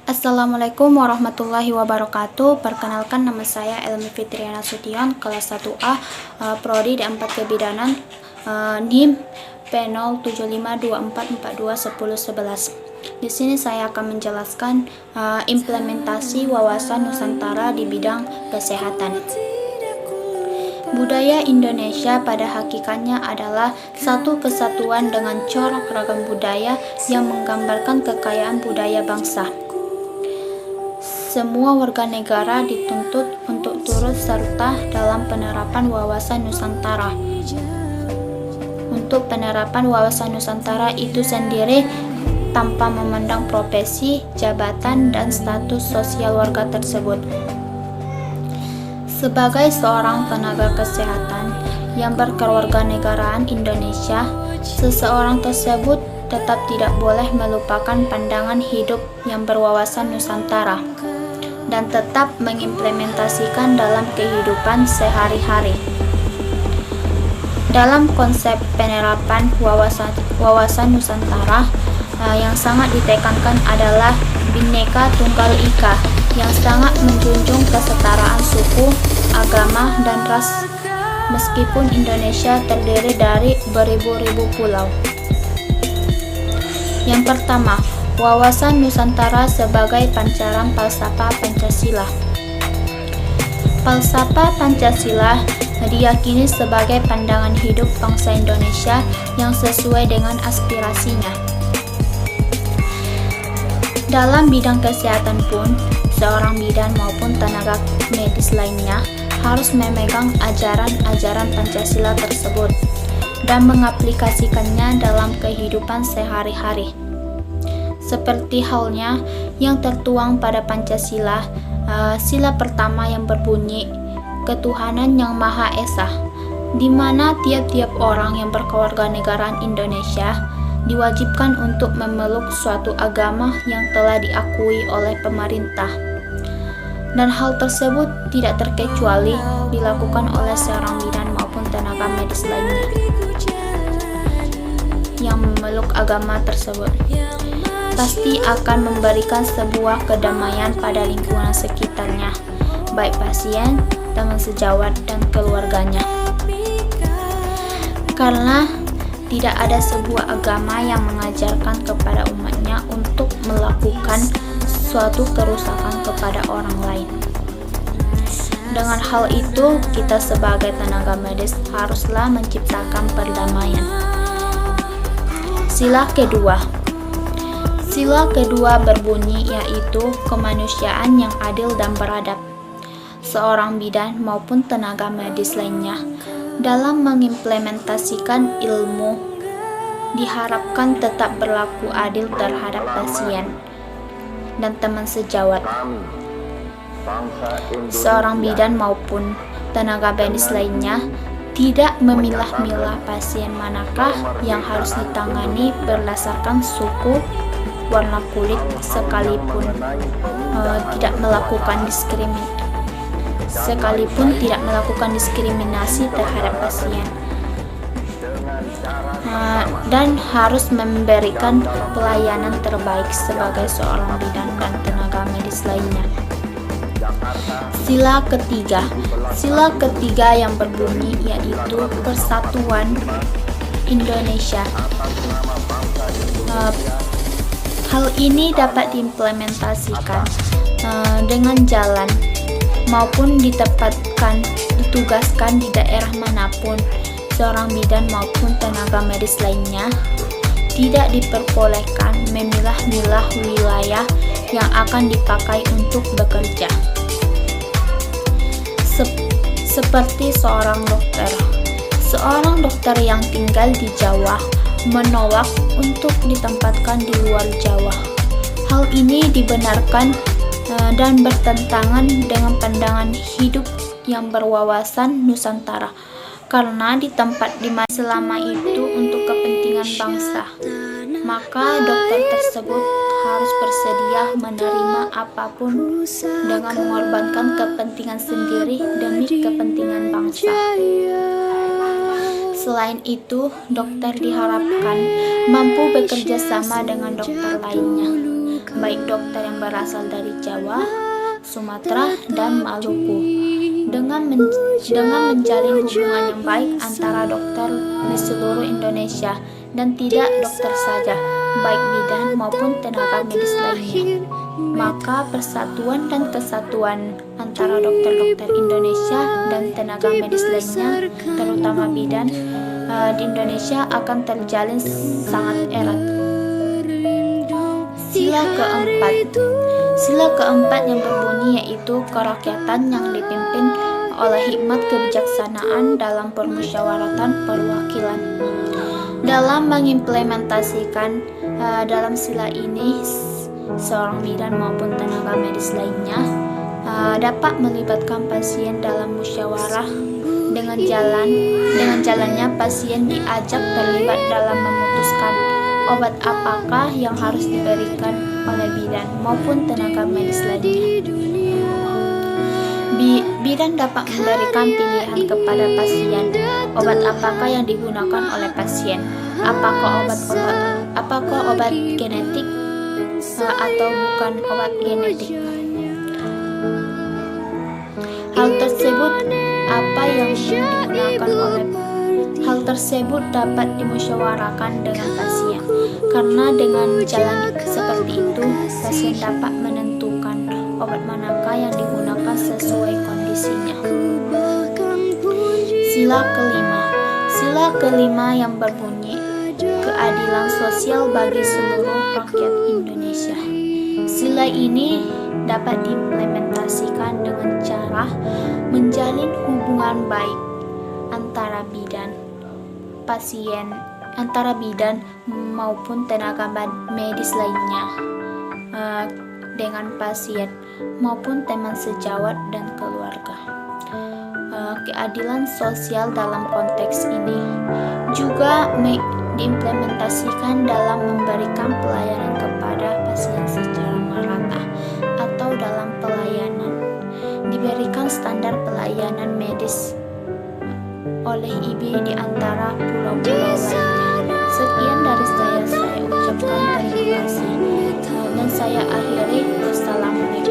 Assalamualaikum warahmatullahi wabarakatuh. Perkenalkan, nama saya Elmi Fitriana Sution, kelas 1A, Prodi D4 Kebidanan, NIM P07524421011. Di sini saya akan menjelaskan implementasi wawasan Nusantara di bidang kesehatan. Budaya Indonesia pada hakikatnya adalah satu kesatuan dengan corak ragam budaya yang menggambarkan kekayaan budaya bangsa. Semua warga negara dituntut untuk turut serta dalam penerapan wawasan Nusantara. Untuk penerapan wawasan Nusantara itu sendiri tanpa memandang profesi, jabatan, dan status sosial warga tersebut. Sebagai seorang tenaga kesehatan yang berkewarganegaraan Indonesia, seseorang tersebut tetap tidak boleh melupakan pandangan hidup yang berwawasan Nusantara dan tetap mengimplementasikan dalam kehidupan sehari-hari. Dalam konsep penerapan wawasan Nusantara, yang sangat ditekankan adalah Bhinneka Tunggal Ika, yang sangat menjunjung kesetaraan suku, agama, dan ras, meskipun Indonesia terdiri dari beribu-ribu pulau. Yang pertama, wawasan Nusantara sebagai pancaran falsafah Pancasila. Falsafah Pancasila diyakini sebagai pandangan hidup bangsa Indonesia yang sesuai dengan aspirasinya. Dalam bidang kesehatan pun, seorang bidan maupun tenaga medis lainnya harus memegang ajaran-ajaran Pancasila tersebut dan mengaplikasikannya dalam kehidupan sehari-hari. Seperti halnya yang tertuang pada Pancasila, sila pertama yang berbunyi Ketuhanan Yang Maha Esa, di mana tiap-tiap orang yang berkewarganegaraan Indonesia diwajibkan untuk memeluk suatu agama yang telah diakui oleh pemerintah. Dan hal tersebut tidak terkecuali dilakukan oleh seorang bidan maupun tenaga medis lainnya yang memeluk agama tersebut. Pasti akan memberikan sebuah kedamaian pada lingkungan sekitarnya, baik pasien, teman sejawat, dan keluarganya. Karena tidak ada sebuah agama yang mengajarkan kepada umatnya untuk melakukan suatu kerusakan kepada orang lain. Dengan hal itu, kita sebagai tenaga medis haruslah menciptakan perdamaian. Sila kedua berbunyi yaitu kemanusiaan yang adil dan beradab. Seorang bidan maupun tenaga medis lainnya dalam mengimplementasikan ilmu diharapkan tetap berlaku adil terhadap pasien dan teman sejawat. Seorang bidan maupun tenaga medis lainnya tidak memilah-milah pasien manakah yang harus ditangani berdasarkan suku, warna kulit, sekalipun tidak melakukan diskriminasi terhadap pasien, dan harus memberikan pelayanan terbaik sebagai seorang bidan dan tenaga medis lainnya. Sila ketiga yang berbunyi yaitu Persatuan Indonesia. Hal ini dapat diimplementasikan dengan jalan maupun ditugaskan di daerah manapun. Seorang bidan maupun tenaga medis lainnya tidak diperbolehkan memilah-milah wilayah yang akan dipakai untuk bekerja. Seperti seorang dokter yang tinggal di Jawa menolak untuk ditempatkan di luar Jawa. Hal ini dibenarkan dan bertentangan dengan pandangan hidup yang berwawasan Nusantara, karena di tempat di mana selama itu untuk kepentingan bangsa, maka dokter tersebut harus bersedia menerima apapun dengan mengorbankan kepentingan sendiri demi kepentingan bangsa. Selain itu, dokter diharapkan mampu bekerja sama dengan dokter lainnya, baik dokter yang berasal dari Jawa, Sumatera, dan Maluku, dengan menjalin hubungan yang baik antara dokter di seluruh Indonesia dan tidak dokter saja, baik bidan maupun tenaga medis lainnya. Maka persatuan dan kesatuan antara dokter-dokter Indonesia dan tenaga medis lainnya, terutama bidan di Indonesia, akan terjalin sangat erat. Sila keempat yang berbunyi yaitu kerakyatan yang dipimpin oleh hikmat kebijaksanaan dalam permusyawaratan perwakilan. Dalam mengimplementasikan dalam sila ini, seorang bidan maupun tenaga medis lainnya dapat melibatkan pasien dalam musyawarah. Dengan jalannya pasien diajak terlibat dalam memutuskan obat apakah yang harus diberikan oleh bidan maupun tenaga medis lainnya. Bidan dapat memberikan pilihan kepada pasien obat apakah yang digunakan oleh pasien, apakah obat genetik atau bukan obat genetik. Hal tersebut dapat dimusyawarahkan dengan pasien, karena dengan jalan seperti itu pasien dapat menentukan obat manakah yang digunakan sesuai kondisinya. Sila kelima yang berbunyi keadilan sosial bagi seluruh rakyat Indonesia. Sila ini dapat diimplementasikan dengan cara menjalin hubungan baik antara bidan maupun tenaga medis lainnya dengan pasien maupun teman sejawat dan keluarga. Keadilan sosial dalam konteks ini juga diimplementasikan dalam memberikan pelayanan kepada pasien secara merata atau dalam pelayanan diberikan standar pelayanan medis oleh IB di antara pulau-pulau lainnya. Sekian dari saya ucapkan terima kasih dan saya akhiri. Wassalamualaikum.